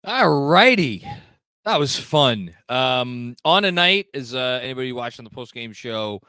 All righty. That was fun. On a night, as anybody watching the post-game show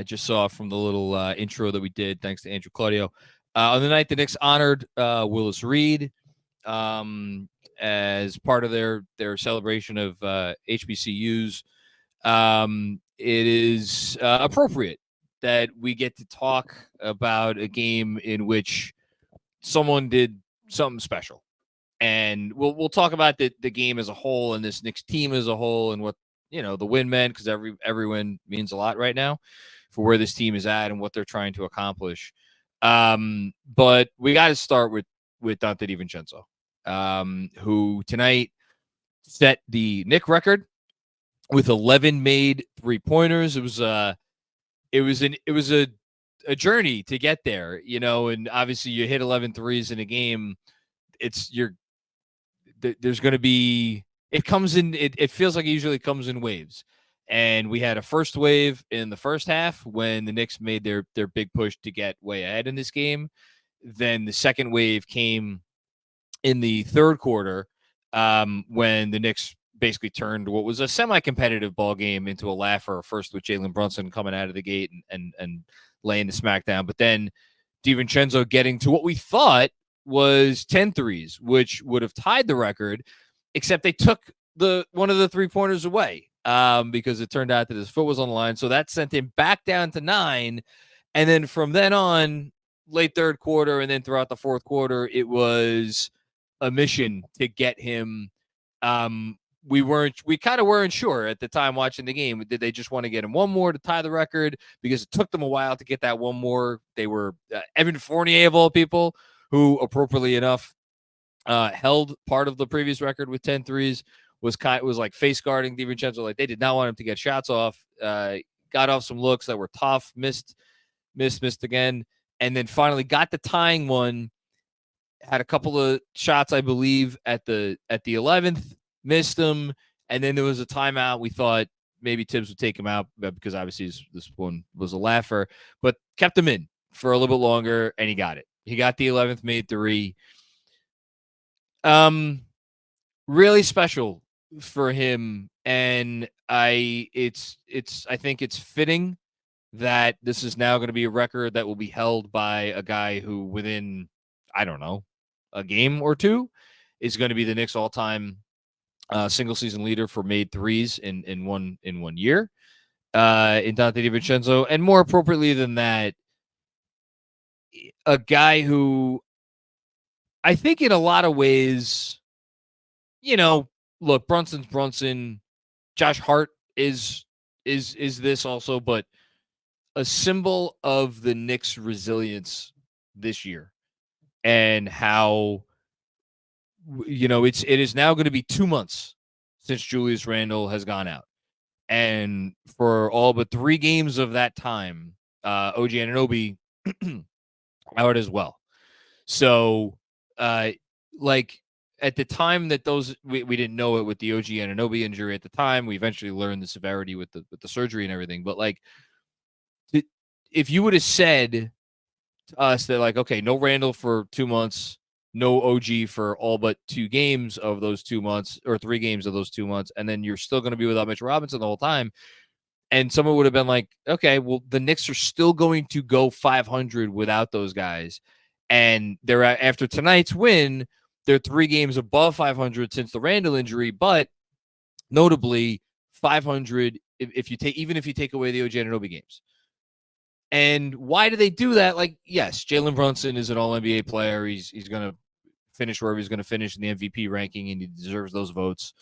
just saw from the little intro that we did, thanks to Andrew Claudio. On the night, the Knicks honored Willis Reed as part of their celebration of HBCUs. It is appropriate that we get to talk about a game in which someone did something special. And we'll talk about the game as a whole and this Knicks team as a whole and what the win meant, because every win means a lot right now for where this team is at and what they're trying to accomplish. But we got to start with Donte DiVincenzo, who tonight set the Knick record with 11 made 3-pointers. It was a journey to get there, and obviously you hit 11 threes in a game. There's going to be, it comes in, it feels like it usually comes in waves. And we had a first wave in the first half when the Knicks made their big push to get way ahead in this game. Then the second wave came in the third quarter when the Knicks basically turned what was a semi-competitive ball game into a laugher, first with Jalen Brunson coming out of the gate and laying the smackdown. But then DiVincenzo getting to what we thought was 10 threes, which would have tied the record, except they took one of the 3-pointers away because it turned out that his foot was on the line. So that sent him back down to 9. And then from then on, late third quarter and then throughout the fourth quarter, it was a mission to get him. We kind of weren't sure at the time watching the game. Did they just want to get him one more to tie the record? Because it took them a while to get that one more. They were Evan Fournier of all people, who appropriately enough held part of the previous record with 10 threes, was like face guarding DiVincenzo. Like they did not want him to get shots off. Got off some looks that were tough, missed again, and then finally got the tying one. Had a couple of shots, I believe, at the 11th, missed them, and then there was a timeout. We thought maybe Tibbs would take him out because obviously this one was a laugher, but kept him in for a little bit longer, and he got it. He got the 11th made 3. Really special for him, and I think it's fitting that this is now going to be a record that will be held by a guy who within, I don't know, a game or two is going to be the Knicks all-time single season leader for made threes in one year in Donte DiVincenzo, and more appropriately than that, a guy who I think in a lot of ways, look, Brunson's Brunson, Josh Hart is this also, but a symbol of the Knicks' resilience this year and how, it is now going to be 2 months since Julius Randle has gone out. And for all but 3 games of that time, OG Anunoby out as well. So, like at the time that we didn't know it with the OG Anunoby injury at the time. We eventually learned the severity with the surgery and everything. But like, if you would have said to us that like, okay, no Randall for 2 months, no OG for all but 2 games of those 2 months or 3 games of those 2 months, and then you're still going to be without Mitchell Robinson the whole time. And someone would have been like, okay, well, the Knicks are still going to go 500 without those guys. And they're after tonight's win, they're 3 games above 500 since the Randall injury, but notably 500 if you take away the OG Anunoby games. And why do they do that? Like, yes, Jalen Brunson is an All-NBA player. He's going to finish wherever he's going to finish in the MVP ranking, and he deserves those votes.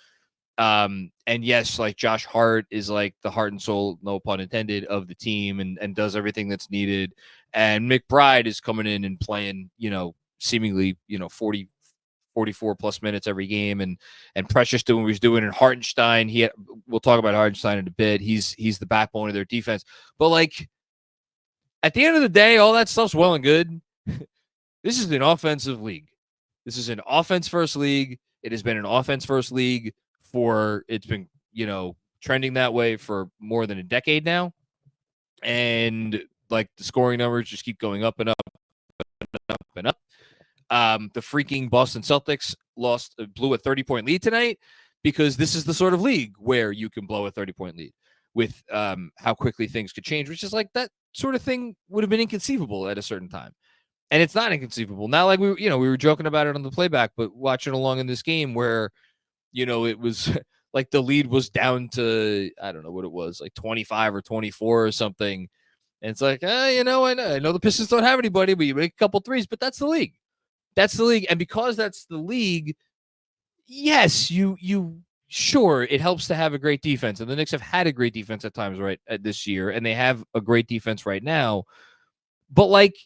And yes, like Josh Hart is like the heart and soul, no pun intended, of the team and does everything that's needed. And McBride is coming in and playing, seemingly, 40, 44 plus minutes every game, and Precious doing what he's doing. And Hartenstein, we'll talk about Hartenstein in a bit. He's the backbone of their defense. But like, at the end of the day, all that stuff's well and good. This is an offensive league. This is an offense-first league. It has been an offense-first league it's been, trending that way for more than a decade now. And, like, the scoring numbers just keep going up and up and up and up. The freaking Boston Celtics blew a 30-point lead tonight, because this is the sort of league where you can blow a 30-point lead with how quickly things could change, which is like that sort of thing would have been inconceivable at a certain time. And it's not inconceivable. Not like we were joking about it on the playback, but watching along in this game where, it was like the lead was down to, I don't know what it was, like 25 or 24 or something. And it's like, I know the Pistons don't have anybody, but you make a couple threes, but that's the league. That's the league. And because that's the league, yes, sure, it helps to have a great defense. And the Knicks have had a great defense at times this year, and they have a great defense right now. But like,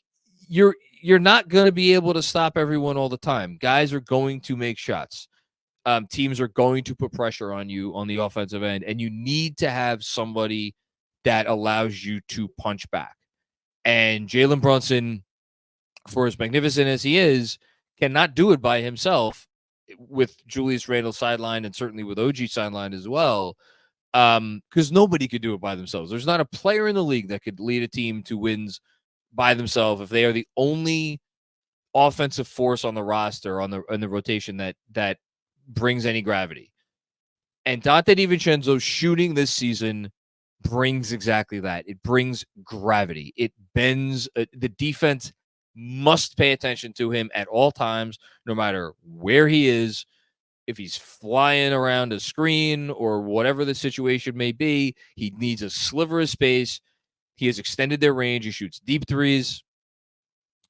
you're not going to be able to stop everyone all the time. Guys are going to make shots. Teams are going to put pressure on you on the offensive end, and you need to have somebody that allows you to punch back. And Jalen Brunson, for as magnificent as he is, cannot do it by himself with Julius Randle sideline and certainly with OG sideline as well, because nobody could do it by themselves. There's not a player in the league that could lead a team to wins by themselves if they are the only offensive force on the roster, on the rotation that brings any gravity. And Donte DiVincenzo shooting this season brings exactly that. It brings gravity. It bends. The defense must pay attention to him at all times, no matter where he is. If he's flying around a screen or whatever the situation may be, he needs a sliver of space. He has extended their range. He shoots deep threes.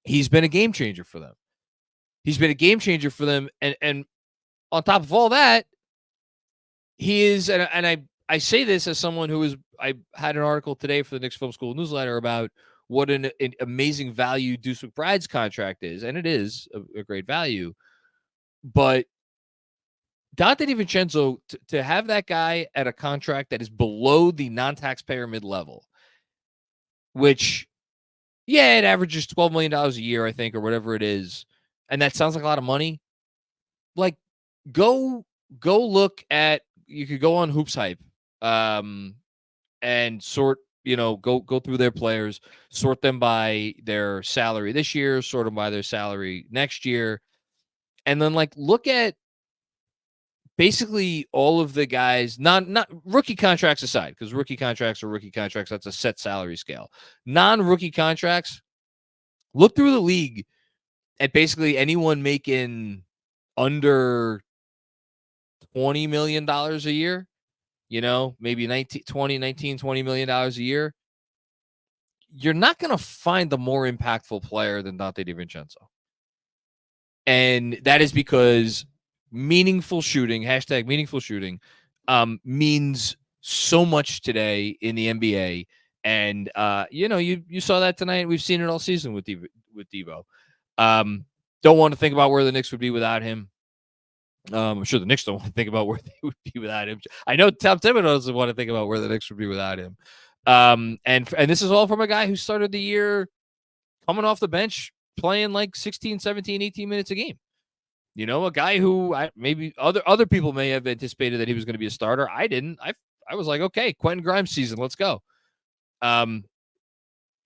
He's been a game changer for them. And on top of all that, he is, and I say this as someone I had an article today for the Knicks Film School newsletter about what an amazing value Deuce McBride's contract is, and it is a great value. But Donte DiVincenzo, to have that guy at a contract that is below the non-taxpayer mid-level, which, yeah, it averages $12 million a year, I think, or whatever it is, and that sounds like a lot of money. Like, go look at, you could go on Hoops Hype, and sort, go through their players, sort them by their salary this year, sort them by their salary next year, and then like look at basically all of the guys, not rookie contracts aside, because rookie contracts are rookie contracts. That's a set salary scale. Non-rookie contracts, look through the league at basically anyone making under $20 million a year, maybe $19 million a year. You're not going to find the more impactful player than Donte DiVincenzo. And that is because meaningful shooting, hashtag meaningful shooting, means so much today in the NBA. And, you saw that tonight. We've seen it all season with Devo. Don't want to think about where the Knicks would be without him. I'm sure the Knicks don't want to think about where they would be without him. I know Tom Thibodeau doesn't want to think about where the Knicks would be without him. And this is all from a guy who started the year coming off the bench, playing like 16, 17, 18 minutes a game. A guy who maybe other people may have anticipated that he was going to be a starter. I didn't. I was like, okay, Quentin Grimes season, let's go.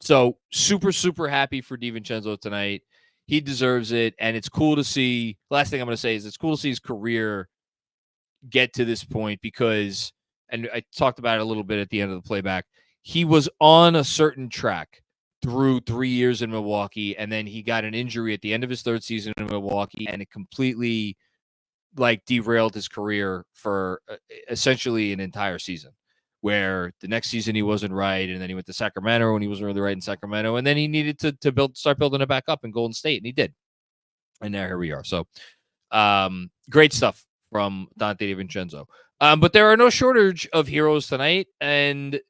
So super, super happy for DiVincenzo tonight. He deserves it, and it's cool to see. Last thing I'm going to say is it's cool to see his career get to this point because, and I talked about it a little bit at the end of the playback, he was on a certain track through 3 years in Milwaukee, and then he got an injury at the end of his third season in Milwaukee, and it completely derailed his career for essentially an entire season, where the next season he wasn't right, and then he went to Sacramento and he wasn't really right in Sacramento, and then he needed to start building it back up in Golden State, and he did. And now here we are. So great stuff from Donte DiVincenzo. But there are no shortage of heroes tonight, and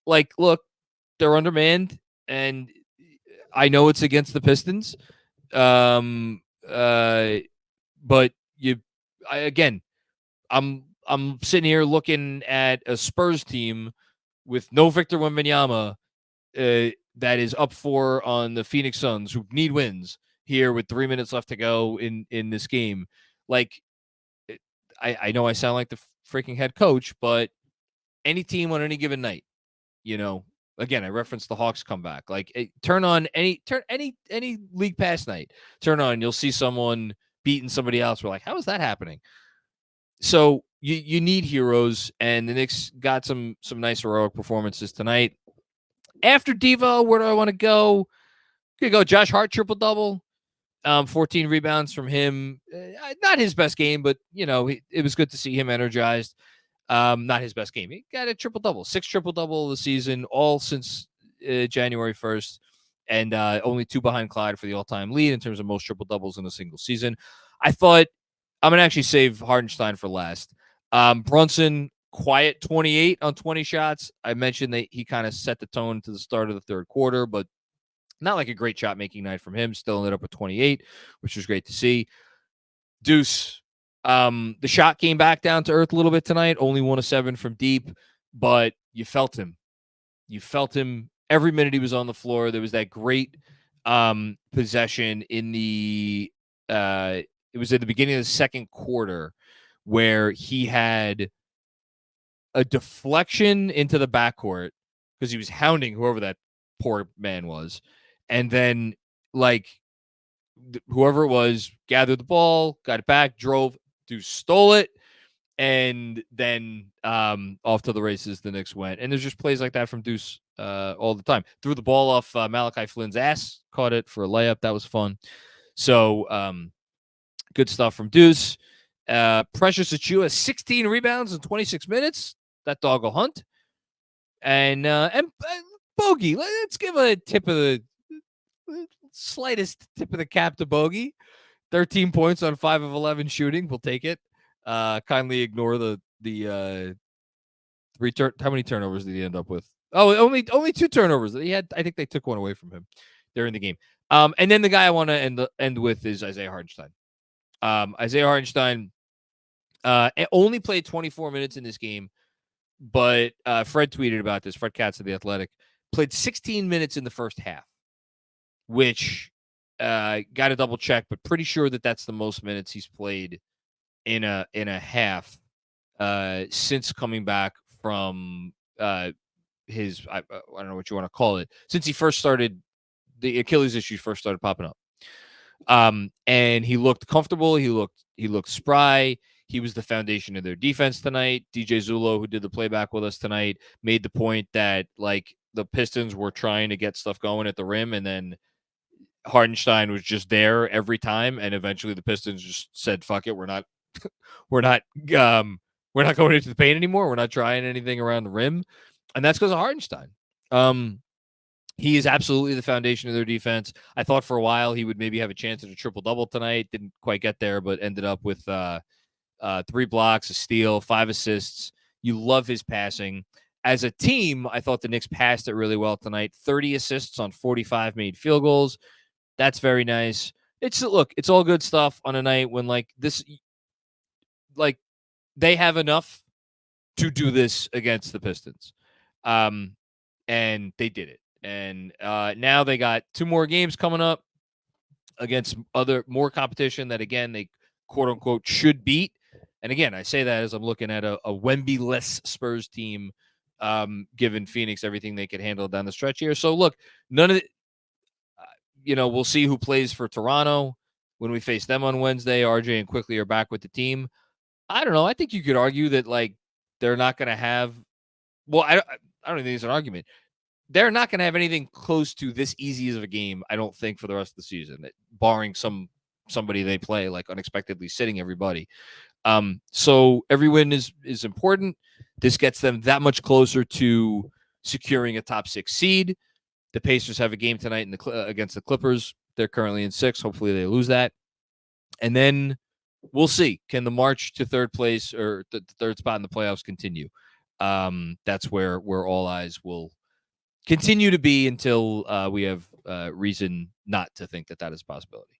look, they're undermanned, and I know it's against the Pistons. But I'm sitting here looking at a Spurs team with no Victor Wembanyama that is up 4 on the Phoenix Suns, who need wins here with 3 minutes left to go in this game. I know I sound like the freaking head coach, but any team on any given night, again, I referenced the Hawks comeback. Turn on any league pass night. Turn on, you'll see someone beating somebody else. We're like, how is that happening? So you need heroes, and the Knicks got some nice heroic performances tonight. After Devo, where do I want to go? Could go Josh Hart triple-double. 14 rebounds from him. Not his best game, but, it was good to see him energized. Not his best game. He got a triple-double. 6 triple-double of the season, all since January 1st. And only 2 behind Clyde for the all-time lead in terms of most triple-doubles in a single season. I thought I'm going to actually save Hartenstein for last. Brunson, quiet 28 on 20 shots. I mentioned that he kind of set the tone to the start of the third quarter, but not like a great shot-making night from him. Still ended up with 28, which was great to see. Deuce, the shot came back down to earth a little bit tonight. Only 1 of 7 from deep, but you felt him. You felt him every minute he was on the floor. There was that great possession in the it was at the beginning of the second quarter where he had a deflection into the backcourt because he was hounding whoever that poor man was. And then, whoever it was gathered the ball, got it back, drove, Deuce stole it, and then off to the races the Knicks went. And there's just plays like that from Deuce all the time. Threw the ball off Malachi Flynn's ass, caught it for a layup. That was fun. So good stuff from Deuce. Precious Achiuwa, 16 rebounds in 26 minutes. That dog will hunt. And Bogey, let's give a tip of the slightest tip of the cap to Bogey. 13 points on 5 of 11 shooting. We'll take it. Kindly ignore the return. How many turnovers did he end up with? Oh, only 2 turnovers. He had. I think they took one away from him during the game. And then the guy I want to end with is Isaiah Hartenstein. Isaiah Hartenstein only played 24 minutes in this game, but Fred tweeted about this. Fred Katz of The Athletic played 16 minutes in the first half, which got to double check, but pretty sure that that's the most minutes he's played in a half since coming back from his I don't know what you want to call it, since he first started the Achilles issues first started popping up. And he looked comfortable. He looked spry. He was the foundation of their defense tonight. DJ Zulo, who did the playback with us tonight, made the point that the Pistons were trying to get stuff going at the rim, and then Hartenstein was just there every time, and eventually the Pistons just said, "Fuck it, we're not going into the paint anymore. We're not trying anything around the rim," and that's because of Hartenstein. He is absolutely the foundation of their defense. I thought for a while he would maybe have a chance at a triple-double tonight. Didn't quite get there, but ended up with 3 blocks, a steal, 5 assists. You love his passing. As a team, I thought the Knicks passed it really well tonight. 30 assists on 45 made field goals. That's very nice. It's all good stuff on a night when they have enough to do this against the Pistons. And they did it. And now they got 2 more games coming up against more competition that, again, they quote unquote should beat. And again, I say that as I'm looking at a Wemby-less Spurs team, given Phoenix everything they could handle down the stretch here. So look, none of it, we'll see who plays for Toronto when we face them on Wednesday. RJ and Quickly are back with the team. I don't know. I think you could argue that they're not going to have. Well, I don't think it's an argument. They're not going to have anything close to this easy of a game, I don't think, for the rest of the season, barring somebody they play unexpectedly sitting everybody. So every win is important. This gets them that much closer to securing a top 6 seed. The Pacers have a game tonight against the Clippers. They're currently in 6. Hopefully they lose that. And then we'll see. Can the march to third place or the third spot in the playoffs continue? That's where all eyes will continue to be until we have reason not to think that is a possibility.